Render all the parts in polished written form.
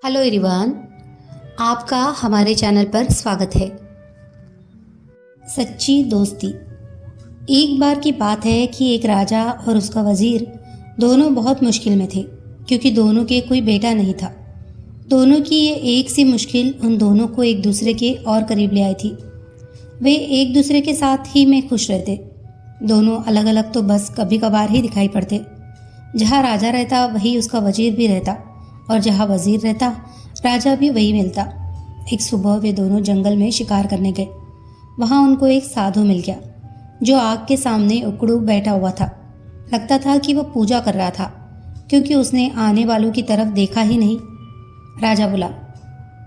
Hello everyone, आपका हमारे channel पर स्वागत है। सच्ची दोस्ती। एक बार की बात है कि एक राजा और उसका वजीर दोनों बहुत मुश्किल में थे, क्योंकि दोनों के कोई बेटा नहीं था। दोनों की ये एक सी मुश्किल उन दोनों को एक दूसरे के और करीब ले आई थी। वे एक दूसरे के साथ ही में खुश रहते। दोनों अलग अलग तो बस कभी कभार ही दिखाई पड़ते। जहाँ राजा रहता वही उसका वजीर भी रहता, और जहाँ वजीर रहता राजा भी वही मिलता। एक सुबह वे दोनों जंगल में शिकार करने गए। वहाँ उनको एक साधु मिल गया जो आग के सामने उकड़ू बैठा हुआ था। लगता था कि वह पूजा कर रहा था, क्योंकि उसने आने वालों की तरफ देखा ही नहीं। राजा बोला,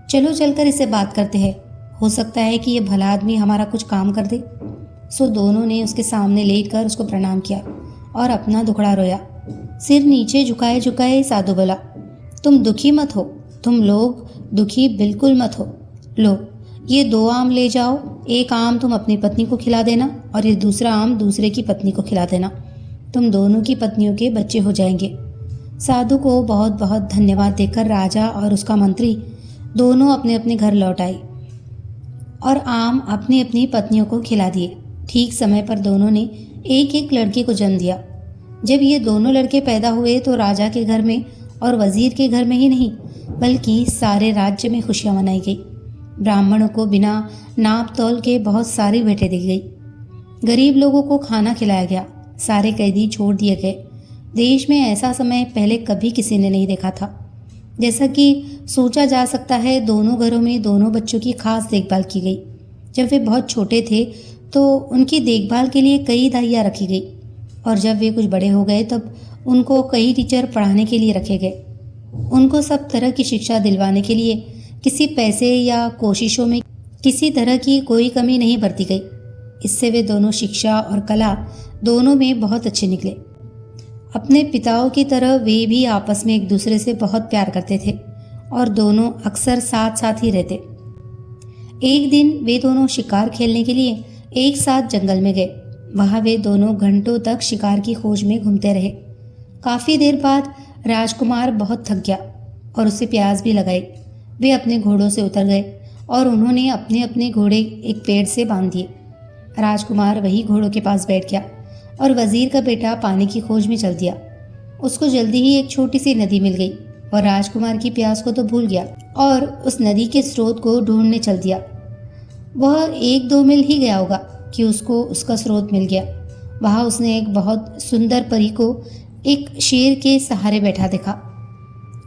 चलो चलकर इससे बात करते हैं, हो सकता है कि यह भला आदमी हमारा कुछ काम कर दे। सो दोनों ने उसके सामने लेटकर उसको प्रणाम किया और अपना दुखड़ा रोया। सिर नीचे झुकाए झुकाए साधु बोला, तुम दुखी मत हो, तुम लोग दुखी बिल्कुल मत हो। लो, ये 2 आम ले जाओ। एक आम तुम अपनी पत्नी को खिला देना और ये दूसरा आम दूसरे की पत्नी को खिला देना। तुम दोनों की पत्नियों के बच्चे हो जाएंगे। साधु को बहुत बहुत धन्यवाद देकर राजा और उसका मंत्री दोनों अपने अपने घर लौट आए और आम अपनी अपनी पत्नियों को खिला दिए। ठीक समय पर दोनों ने एक एक लड़के को जन्म दिया। जब ये दोनों लड़के पैदा हुए तो राजा के घर में और वजीर के घर में ही नहीं, बल्कि सारे राज्य में खुशियां मनाई गई। ब्राह्मणों को बिना नाप तौल के बहुत सारी भेंटें दी गई। गरीब लोगों को खाना खिलाया गया। सारे कैदी छोड़ दिए गए। देश में ऐसा समय पहले कभी किसी ने नहीं देखा था। जैसा कि सोचा जा सकता है, दोनों घरों में दोनों बच्चों की खास देखभाल की गई। जब वे बहुत छोटे थे तो उनकी देखभाल के लिए कई दाइयाँ रखी गई, और जब वे कुछ बड़े हो गए तब उनको कई टीचर पढ़ाने के लिए रखे गए। उनको सब तरह की शिक्षा दिलवाने के लिए किसी पैसे या कोशिशों में किसी तरह की कोई कमी नहीं बरती गई। इससे वे दोनों शिक्षा और कला दोनों में बहुत अच्छे निकले। अपने पिताओं की तरह वे भी आपस में एक दूसरे से बहुत प्यार करते थे और दोनों अक्सर साथ साथ ही रहते। एक दिन वे दोनों शिकार खेलने के लिए एक साथ जंगल में गए। वहाँ वे दोनों घंटों तक शिकार की खोज में घूमते रहे। काफ़ी देर बाद राजकुमार बहुत थक गया और उसे प्यास भी लगाई। वे अपने घोड़ों से उतर गए और उन्होंने अपने अपने घोड़े एक पेड़ से बांध दिए। राजकुमार वही घोड़ों के पास बैठ गया और वजीर का बेटा पानी की खोज में चल दिया। उसको जल्दी ही एक छोटी सी नदी मिल गई और राजकुमार की प्यास को तो भूल गया और उस नदी के स्रोत को ढूंढने चल दिया। वह 1-2 मील ही गया होगा कि उसको उसका स्रोत मिल गया। वहाँ उसने एक बहुत सुंदर परी को एक शेर के सहारे बैठा देखा।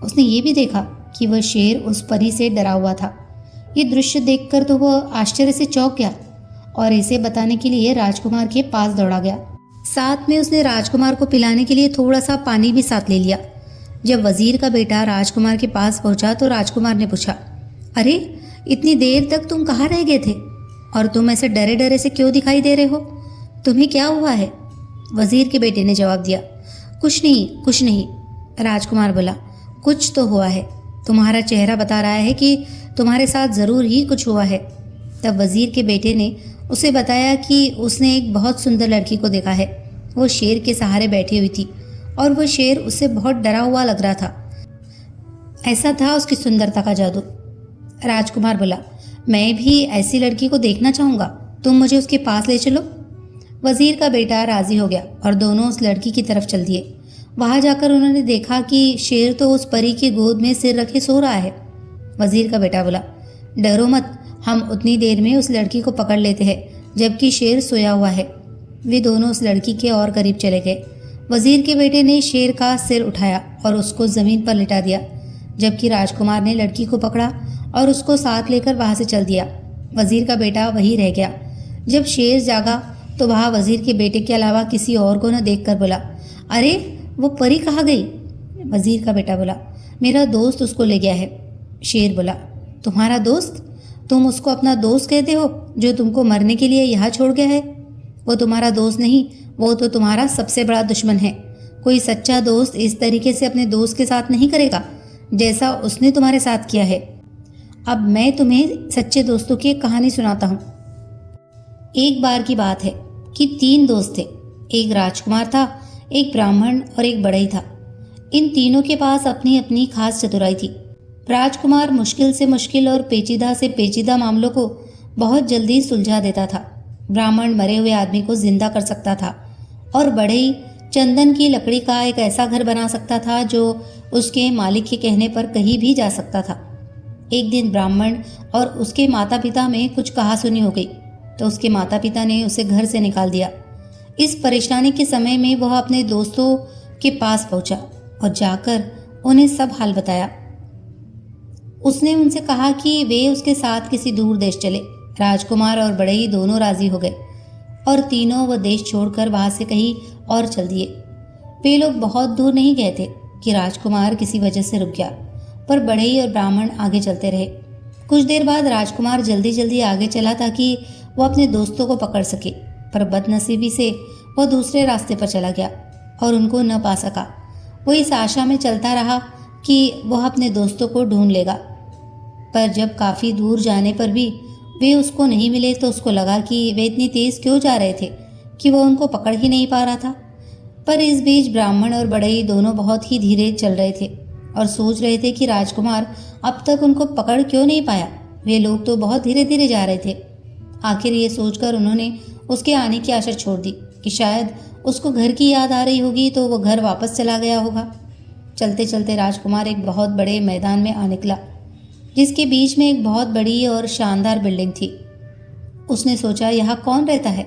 उसने ये भी देखा कि वह शेर उस परी से डरा हुआ था। ये दृश्य देखकर तो वह आश्चर्य से चौंक गया और इसे बताने के लिए राजकुमार के पास दौड़ा गया। साथ में उसने राजकुमार को पिलाने के लिए थोड़ा सा पानी भी साथ ले लिया। जब वजीर का बेटा राजकुमार के पास पहुंचा तो राजकुमार ने पूछा, अरे इतनी देर तक तुम कहाँ रह गए थे और तुम ऐसे डरे डरे से क्यों दिखाई दे रहे हो? तुम्हें क्या हुआ है? वजीर के बेटे ने जवाब दिया, कुछ नहीं कुछ नहीं। राजकुमार बोला, कुछ तो हुआ है, तुम्हारा चेहरा बता रहा है कि तुम्हारे साथ ज़रूर ही कुछ हुआ है। तब वजीर के बेटे ने उसे बताया कि उसने एक बहुत सुंदर लड़की को देखा है। वो शेर के सहारे बैठी हुई थी और वो शेर उससे बहुत डरा हुआ लग रहा था। ऐसा था उसकी सुंदरता का जादू। राजकुमार बोला, मैं भी ऐसी लड़की को देखना चाहूँगा, तुम मुझे उसके पास ले चलो। वजीर का बेटा राजी हो गया और दोनों उस लड़की की तरफ चल दिए। वहाँ जाकर उन्होंने देखा कि शेर तो उस परी की गोद में सिर रखे सो रहा है। वजीर का बेटा बोला, डरो मत, हम उतनी देर में उस लड़की को पकड़ लेते हैं जबकि शेर सोया हुआ है। वे दोनों उस लड़की के और करीब चले गए। वजीर के बेटे ने शेर का सिर उठाया और उसको ज़मीन पर लिटा दिया, जबकि राजकुमार ने लड़की को पकड़ा और उसको साथ लेकर वहाँ से चल दिया। वजीर का बेटा वहीं रह गया। जब शेर जागा तो वहाँ वजीर के बेटे के अलावा किसी और को न देखकर बोला, अरे वो परी कहाँ गई? वजीर का बेटा बोला, मेरा दोस्त उसको ले गया है। शेर बोला, तुम्हारा दोस्त? तुम उसको अपना दोस्त कहते हो जो तुमको मरने के लिए यहाँ छोड़ गया है? वो तुम्हारा दोस्त नहीं, वो तो तुम्हारा सबसे बड़ा दुश्मन है। कोई सच्चा दोस्त इस तरीके से अपने दोस्त के साथ नहीं करेगा जैसा उसने तुम्हारे साथ किया है। अब मैं तुम्हें सच्चे दोस्तों की एक कहानी सुनाता हूँ। एक बार की बात है कि 3 दोस्त थे। एक राजकुमार था, एक ब्राह्मण और एक बढ़ई था। इन तीनों के पास अपनी अपनी खास चतुराई थी। राजकुमार मुश्किल से मुश्किल और पेचीदा से पेचीदा मामलों को बहुत जल्दी सुलझा देता था। ब्राह्मण मरे हुए आदमी को जिंदा कर सकता था और बढ़ई चंदन की लकड़ी का एक ऐसा घर बना सकता था जो उसके मालिक के कहने पर कहीं भी जा सकता था। एक दिन ब्राह्मण और उसके माता पिता में कुछ कहासुनी हो गई तो उसके माता पिता ने उसे घर से निकाल दिया। इस परेशानी के समय में वह अपने दोस्तों के पास पहुंचा और जाकर उन्हें सब हाल बताया। उसने उनसे कहा कि वे उसके साथ किसी दूर देश चले। राजकुमार और बढ़ई दोनों राजी हो गए और तीनों वह देश छोड़कर वहां से कहीं और चल दिए। वे लोग बहुत दूर नहीं गए थे कि राजकुमार किसी वजह से रुक गया, पर बढ़ई और ब्राह्मण आगे चलते रहे। कुछ देर बाद राजकुमार जल्दी जल्दी आगे चला ताकि वह अपने दोस्तों को पकड़ सके, पर बदनसीबी से वह दूसरे रास्ते पर चला गया और उनको न पा सका। वो इस आशा में चलता रहा कि वह अपने दोस्तों को ढूंढ लेगा, पर जब काफ़ी दूर जाने पर भी वे उसको नहीं मिले तो उसको लगा कि वे इतनी तेज़ क्यों जा रहे थे कि वह उनको पकड़ ही नहीं पा रहा था। पर इस बीच ब्राह्मण और बढ़ई दोनों बहुत ही धीरे चल रहे थे और सोच रहे थे कि राजकुमार अब तक उनको पकड़ क्यों नहीं पाया। वे लोग तो बहुत धीरे धीरे जा रहे थे। आखिर ये सोचकर उन्होंने उसके आने की आशा छोड़ दी कि शायद उसको घर की याद आ रही होगी तो वो घर वापस चला गया होगा। चलते चलते राजकुमार एक बहुत बड़े मैदान में आ निकला जिसके बीच में एक बहुत बड़ी और शानदार बिल्डिंग थी। उसने सोचा, यहाँ कौन रहता है?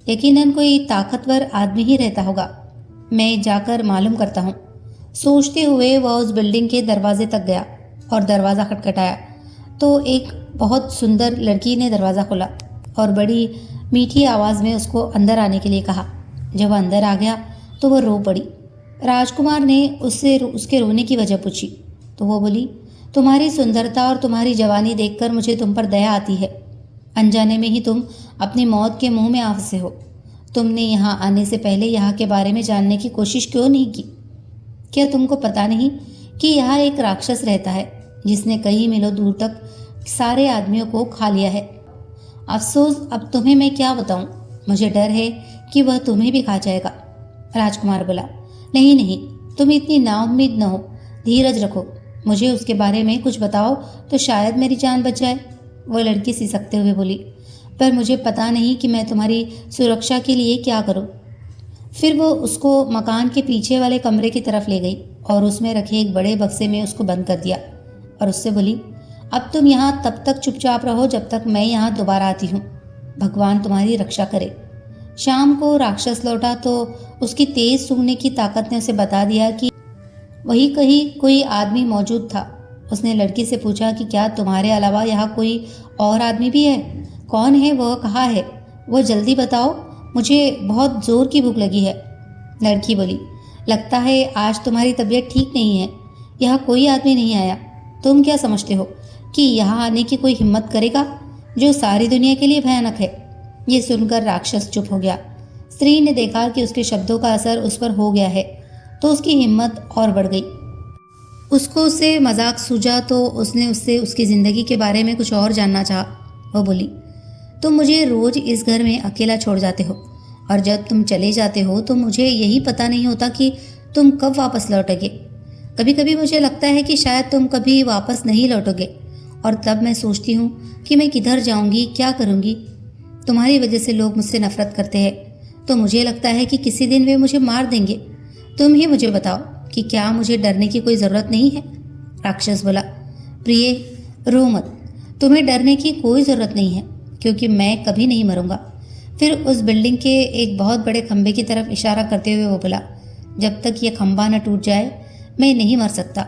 यकीनन कोई ताकतवर आदमी ही रहता होगा। मैं जाकर मालूम करता हूँ। सोचते हुए वह उस बिल्डिंग के दरवाजे तक गया और दरवाज़ा खटखटाया तो एक बहुत सुंदर लड़की ने दरवाज़ा खोला और बड़ी मीठी आवाज़ में उसको अंदर आने के लिए कहा। जब वह अंदर आ गया तो वह रो पड़ी। राजकुमार ने उससे उसके रोने की वजह पूछी तो वो बोली, तुम्हारी सुंदरता और तुम्हारी जवानी देखकर मुझे तुम पर दया आती है। अनजाने में ही तुम अपनी मौत के मुंह में आ फंसे हो। तुमने यहाँ आने से पहले यहाँ के बारे में जानने की कोशिश क्यों नहीं की? क्या तुमको पता नहीं कि यहाँ एक राक्षस रहता है जिसने कई मीलों दूर तक सारे आदमियों को खा लिया है? अफसोस, अब तुम्हें मैं क्या बताऊं? मुझे डर है कि वह तुम्हें भी खा जाएगा। राजकुमार बोला, नहीं नहीं, तुम इतनी नाउम्मीद न हो, धीरज रखो। मुझे उसके बारे में कुछ बताओ तो शायद मेरी जान बच जाए। वह लड़की सिसकते हुए बोली, पर मुझे पता नहीं कि मैं तुम्हारी सुरक्षा के लिए क्या करूं। फिर वो उसको मकान के पीछे वाले कमरे की तरफ ले गई और उसमें रखे एक बड़े बक्से में उसको बंद कर दिया और उससे बोली, अब तुम यहाँ तब तक चुपचाप रहो जब तक मैं यहाँ दोबारा आती हूँ। भगवान तुम्हारी रक्षा करे। शाम को राक्षस लौटा तो उसकी तेज सूंघने की ताकत ने उसे बता दिया कि वही कहीं कोई आदमी मौजूद था। उसने लड़की से पूछा कि क्या तुम्हारे अलावा यहाँ कोई और आदमी भी है? कौन है वह? कहाँ है वह? जल्दी बताओ, मुझे बहुत ज़ोर की भूख लगी है। लड़की बोली, लगता है आज तुम्हारी तबीयत ठीक नहीं है। यहाँ कोई आदमी नहीं आया। तुम क्या समझते हो कि यहाँ आने की कोई हिम्मत करेगा जो सारी दुनिया के लिए भयानक है? ये सुनकर राक्षस चुप हो गया। स्त्री ने देखा कि उसके शब्दों का असर उस पर हो गया है तो उसकी हिम्मत और बढ़ गई। उसको उससे मजाक सूझा तो उसने उससे उसकी ज़िंदगी के बारे में कुछ और जानना चाहा। वो बोली, तुम मुझे रोज़ इस घर में अकेला छोड़ जाते हो और जब तुम चले जाते हो तो मुझे यही पता नहीं होता कि तुम कब वापस लौटोगे। कभी कभी मुझे लगता है कि शायद तुम कभी वापस नहीं लौटोगे और तब मैं सोचती हूँ कि मैं किधर जाऊँगी, क्या करूँगी। तुम्हारी वजह से लोग मुझसे नफरत करते हैं तो मुझे लगता है कि किसी दिन वे मुझे मार देंगे। तुम ही मुझे बताओ कि क्या मुझे डरने की कोई ज़रूरत नहीं है? राक्षस बोला, प्रिय, रो मत। तुम्हें डरने की कोई ज़रूरत नहीं है क्योंकि मैं कभी नहीं मरूंगा। फिर उस बिल्डिंग के एक बहुत बड़े खंभे की तरफ इशारा करते हुए वो बोला, जब तक ये खंभा न टूट जाए मैं नहीं मर सकता।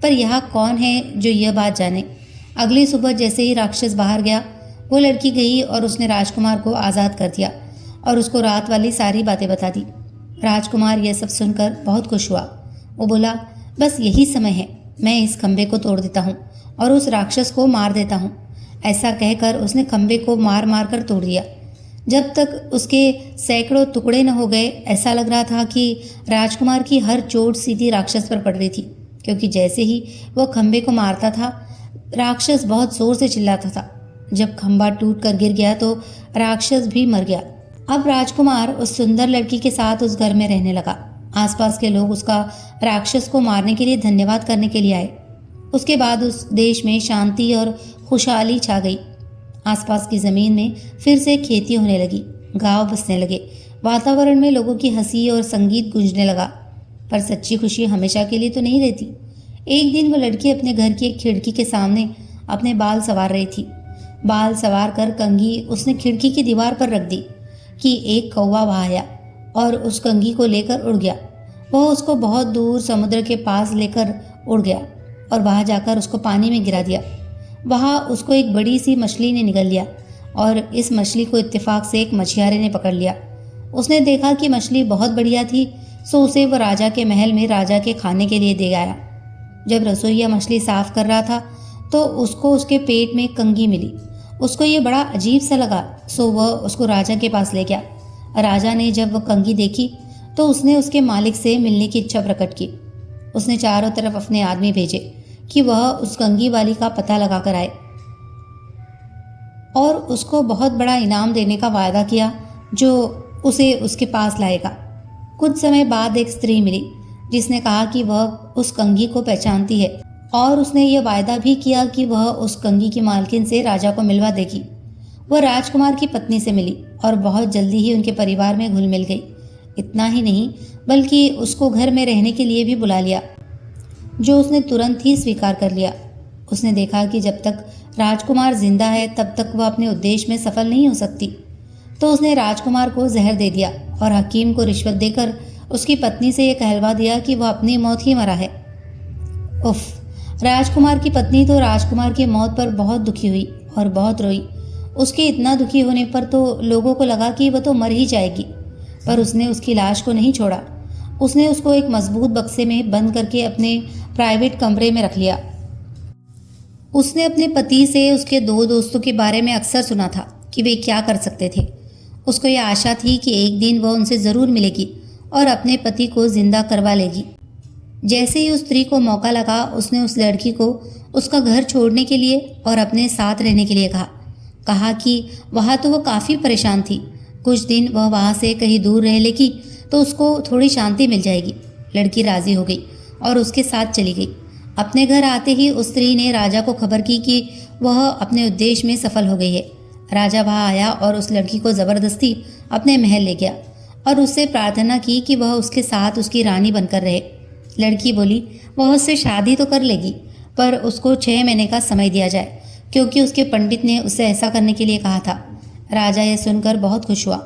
पर यहाँ कौन है जो यह बात जाने? अगली सुबह जैसे ही राक्षस बाहर गया वो लड़की गई और उसने राजकुमार को आज़ाद कर दिया और उसको रात वाली सारी बातें बता दी। राजकुमार यह सब सुनकर बहुत खुश हुआ। वो बोला, बस यही समय है, मैं इस खंभे को तोड़ देता हूँ और उस राक्षस को मार देता हूँ। ऐसा कहकर उसने खंभे को मार मार कर तोड़ दिया। जब तक उसके सैकड़ों टुकड़े न हो गए ऐसा लग रहा था कि राजकुमार की हर चोट सीधी राक्षस पर पड़ रही थी, क्योंकि जैसे ही वह खंभे को मारता था राक्षस बहुत जोर से चिल्लाता था। जब खंभा टूट कर गिर गया तो राक्षस भी मर गया। अब राजकुमार उस सुंदर लड़की के साथ उस घर में रहने लगा। आसपास के लोग उसका राक्षस को मारने के लिए धन्यवाद करने के लिए आए। उसके बाद उस देश में शांति और खुशहाली छा गई। आसपास की ज़मीन में फिर से खेती होने लगी, गांव बसने लगे, वातावरण में लोगों की हंसी और संगीत गूंजने लगा। पर सच्ची खुशी हमेशा के लिए तो नहीं रहती। एक दिन वो लड़की अपने घर की एक खिड़की के सामने अपने बाल संवार रही थी। बाल संवार कर कंघी उसने खिड़की की दीवार पर रख दी कि एक कौवा वहाँ आया और उस कंघी को लेकर उड़ गया। वह उसको बहुत दूर समुद्र के पास लेकर उड़ गया और वहाँ जाकर उसको पानी में गिरा दिया। वहाँ उसको एक बड़ी सी मछली ने निगल लिया और इस मछली को इत्तेफाक से एक मछियारे ने पकड़ लिया। उसने देखा कि मछली बहुत बढ़िया थी, सो उसे वह राजा के महल में राजा के खाने के लिए दे आया। जब रसोइया मछली साफ कर रहा था तो उसको उसके पेट में कंघी मिली। उसको ये बड़ा अजीब सा लगा, सो वह उसको राजा के पास ले गया। राजा ने जब वह कंघी देखी तो उसने उसके मालिक से मिलने की इच्छा प्रकट की। उसने चारों तरफ अपने आदमी भेजे कि वह उस कंघी वाली का पता लगा कर आए और उसको बहुत बड़ा इनाम देने का वायदा किया जो उसे उसके पास लाएगा। कुछ समय बाद एक स्त्री मिली जिसने कहा कि वह उस कंघी को पहचानती है और उसने ये वायदा भी किया कि वह उस कंघी की मालकिन से राजा को मिलवा देगी। वह राजकुमार की पत्नी से मिली और बहुत जल्दी ही उनके परिवार में घुल मिल गई। इतना ही नहीं बल्कि उसको घर में रहने के लिए भी बुला लिया, जो उसने तुरंत ही स्वीकार कर लिया। उसने देखा कि जब तक राजकुमार जिंदा है तब तक वह अपने उद्देश्य में सफल नहीं हो सकती, तो उसने राजकुमार को जहर दे दिया और हकीम को रिश्वत देकर उसकी पत्नी से यह कहलवा दिया कि वह अपनी मौत ही मरा है। उफ! राजकुमार की पत्नी तो राजकुमार की मौत पर बहुत दुखी हुई और बहुत रोई। उसके इतना दुखी होने पर तो लोगों को लगा कि वह तो मर ही जाएगी, पर उसने उसकी लाश को नहीं छोड़ा। उसने उसको एक मजबूत बक्से में बंद करके अपने प्राइवेट कमरे में रख लिया। उसने अपने पति से उसके दो दोस्तों के बारे में अक्सर सुना था कि वे क्या कर सकते थे। उसको ये आशा थी कि एक दिन वह उनसे ज़रूर मिलेगी और अपने पति को जिंदा करवा लेगी। जैसे ही उस स्त्री को मौका लगा, उसने उस लड़की को उसका घर छोड़ने के लिए और अपने साथ रहने के लिए कहा कि वहाँ तो वह काफ़ी परेशान थी। कुछ दिन वह वहाँ से कहीं दूर रह लेगी तो उसको थोड़ी शांति मिल जाएगी। लड़की राज़ी हो गई और उसके साथ चली गई। अपने घर आते ही उस स्त्री ने राजा को खबर की कि वह अपने उद्देश्य में सफल हो गई है। राजा वहाँ आया और उस लड़की को ज़बरदस्ती अपने महल ले गया और उससे प्रार्थना की कि वह उसके साथ उसकी रानी बनकर रहे। लड़की बोली वह उससे शादी तो कर लेगी, पर उसको 6 महीने का समय दिया जाए, क्योंकि उसके पंडित ने उससे ऐसा करने के लिए कहा था। राजा यह सुनकर बहुत खुश हुआ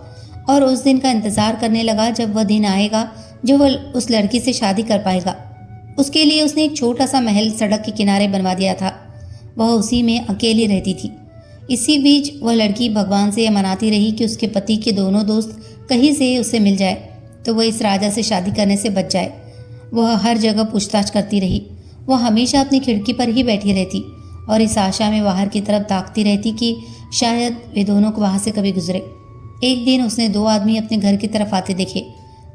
और उस दिन का इंतज़ार करने लगा जब वह दिन आएगा जब वह उस लड़की से शादी कर पाएगा। उसके लिए उसने एक छोटा सा महल सड़क के किनारे बनवा दिया था। वह उसी में अकेली रहती थी। इसी बीच वह लड़की भगवान से यह मनाती रही कि उसके पति के दोनों दोस्त कहीं से उससे मिल जाए तो वह इस राजा से शादी करने से बच जाए। वह हर जगह पूछताछ करती रही। वह हमेशा अपनी खिड़की पर ही बैठी रहती और इस आशा में बाहर की तरफ ताकती रहती कि शायद वे दोनों को वहाँ से कभी गुजरे। एक दिन उसने 2 आदमी अपने घर की तरफ आते देखे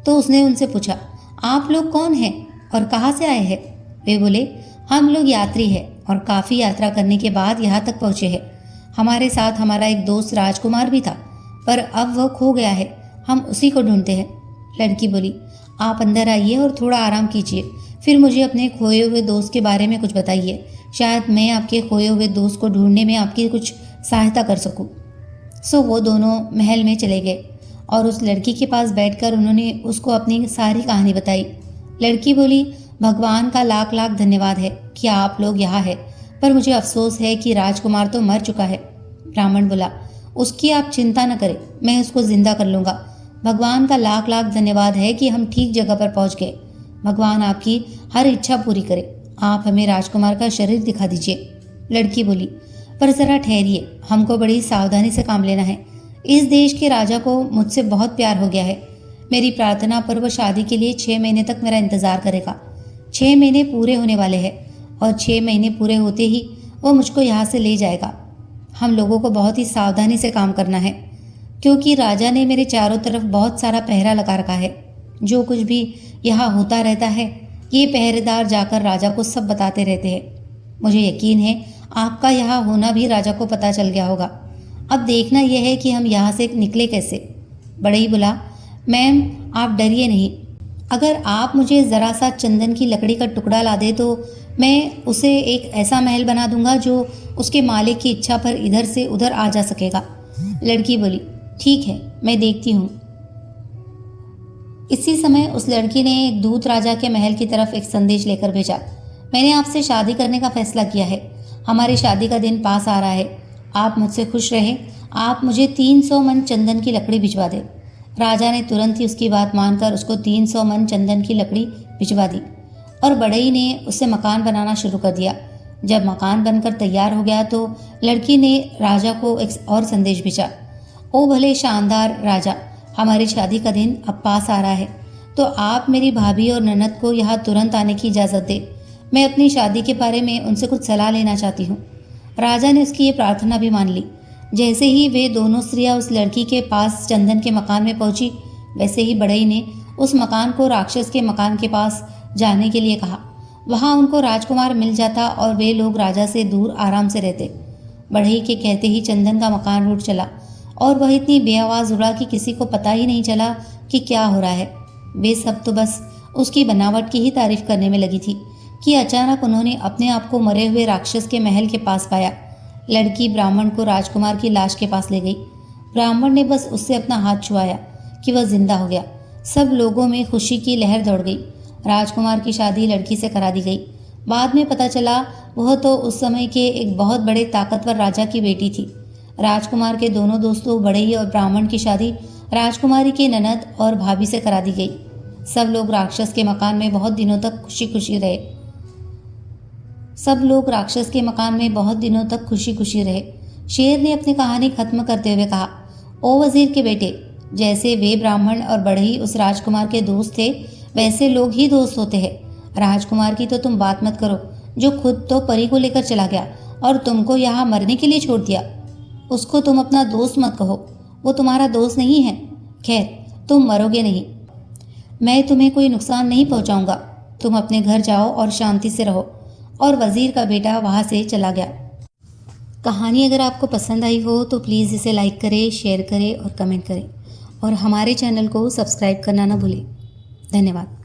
तो उसने उनसे पूछा, आप लोग कौन हैं और कहाँ से आए हैं? वे बोले, हम लोग यात्री हैं और काफ़ी यात्रा करने के बाद यहाँ तक पहुँचे हैं। हमारे साथ हमारा एक दोस्त राजकुमार भी था, पर अब वह खो गया है। हम उसी को ढूंढते हैं। लड़की बोली, आप अंदर आइए और थोड़ा आराम कीजिए, फिर मुझे अपने खोए हुए दोस्त के बारे में कुछ बताइए। शायद मैं आपके खोए हुए दोस्त को ढूंढने में आपकी कुछ सहायता कर सकूं। सो वो दोनों महल में चले गए और उस लड़की के पास बैठकर उन्होंने उसको अपनी सारी कहानी बताई। लड़की बोली, भगवान का लाख लाख धन्यवाद है कि आप लोग यहाँ हैं, पर मुझे अफसोस है कि राजकुमार तो मर चुका है। ब्राह्मण बोला, उसकी आप चिंता न करें, मैं उसको जिंदा कर लूँगा। भगवान का लाख लाख धन्यवाद है कि हम ठीक जगह पर पहुँच गए। भगवान आपकी हर इच्छा पूरी करे। आप हमें राजकुमार का शरीर दिखा दीजिए। लड़की बोली, पर ज़रा ठहरिए, हमको बड़ी सावधानी से काम लेना है। इस देश के राजा को मुझसे बहुत प्यार हो गया है। मेरी प्रार्थना पर वह शादी के लिए 6 महीने तक मेरा इंतज़ार करेगा। 6 महीने पूरे होने वाले हैं और 6 महीने पूरे होते ही वो मुझको यहाँ से ले जाएगा। हम लोगों को बहुत ही सावधानी से काम करना है, क्योंकि राजा ने मेरे चारों तरफ बहुत सारा पहरा लगा रखा है। जो कुछ भी यहाँ होता रहता है, ये पहरेदार जाकर राजा को सब बताते रहते हैं। मुझे यकीन है आपका यहाँ होना भी राजा को पता चल गया होगा। अब देखना यह है कि हम यहाँ से निकले कैसे। बढ़ई बोला, मैम आप डरिए नहीं। अगर आप मुझे ज़रा सा चंदन की लकड़ी का टुकड़ा ला दे तो मैं उसे एक ऐसा महल बना दूंगा जो उसके मालिक की इच्छा पर इधर से उधर आ जा सकेगा। लड़की बोली, ठीक है, मैं देखती हूँ। इसी समय उस लड़की ने एक दूत राजा के महल की तरफ एक संदेश लेकर भेजा। मैंने आपसे शादी करने का फैसला किया है। हमारी शादी का दिन पास आ रहा है। आप मुझसे खुश रहें। आप मुझे 300 मन चंदन की लकड़ी भिजवा दें। राजा ने तुरंत ही उसकी बात मानकर उसको 300 मन चंदन की लकड़ी भिजवा दी और बढ़ई ने उससे मकान बनाना शुरू कर दिया। जब मकान बनकर तैयार हो गया तो लड़की ने राजा को एक और संदेश भेजा। ओ भले शानदार राजा, हमारी शादी का दिन अब पास आ रहा है, तो आप मेरी भाभी और ननद को यहाँ तुरंत आने की इजाज़त दे। मैं अपनी शादी के बारे में उनसे कुछ सलाह लेना चाहती हूँ। राजा ने उसकी ये प्रार्थना भी मान ली। जैसे ही वे दोनों स्त्रियाँ उस लड़की के पास चंदन के मकान में पहुंची, वैसे ही बढ़ई ने उस मकान को राक्षस के मकान के पास जाने के लिए कहा। वहाँ उनको राजकुमार मिल जाता और वे लोग राजा से दूर आराम से रहते। बढ़ई के कहते ही चंदन का मकान रूठ चला और वह इतनी बेआवाज़ उड़ा कि किसी को पता ही नहीं चला कि क्या हो रहा है। वे सब तो बस उसकी बनावट की ही तारीफ करने में लगी थी कि अचानक उन्होंने अपने आप को मरे हुए राक्षस के महल के पास पाया। लड़की ब्राह्मण को राजकुमार की लाश के पास ले गई। ब्राह्मण ने बस उससे अपना हाथ छुआया कि वह जिंदा हो गया। सब लोगों में खुशी की लहर दौड़ गई। राजकुमार की शादी लड़की से करा दी गई। बाद में पता चला वह तो उस समय के एक बहुत बड़े ताकतवर राजा की बेटी थी। राजकुमार के दोनों दोस्तों बढ़ई और ब्राह्मण की शादी राजकुमारी के ननद और भाभी से करा दी गई। सब लोग राक्षस के मकान में बहुत दिनों तक खुशी खुशी रहे। शेर ने अपनी कहानी खत्म करते हुए कहा, ओ वजीर के बेटे, जैसे वे ब्राह्मण और बढ़ई उस राजकुमार के दोस्त थे, वैसे लोग ही दोस्त होते हैं। राजकुमार की तो तुम बात मत करो, जो खुद तो परी को लेकर चला गया और तुमको यहाँ मरने के लिए छोड़ दिया। उसको तुम अपना दोस्त मत कहो, वो तुम्हारा दोस्त नहीं है। खैर, तुम मरोगे नहीं, मैं तुम्हें कोई नुकसान नहीं पहुंचाऊंगा। तुम अपने घर जाओ और शांति से रहो। और वजीर का बेटा वहाँ से चला गया। कहानी अगर आपको पसंद आई हो तो प्लीज़ इसे लाइक करें, शेयर करें और कमेंट करें और हमारे चैनल को सब्सक्राइब करना ना भूलें। धन्यवाद।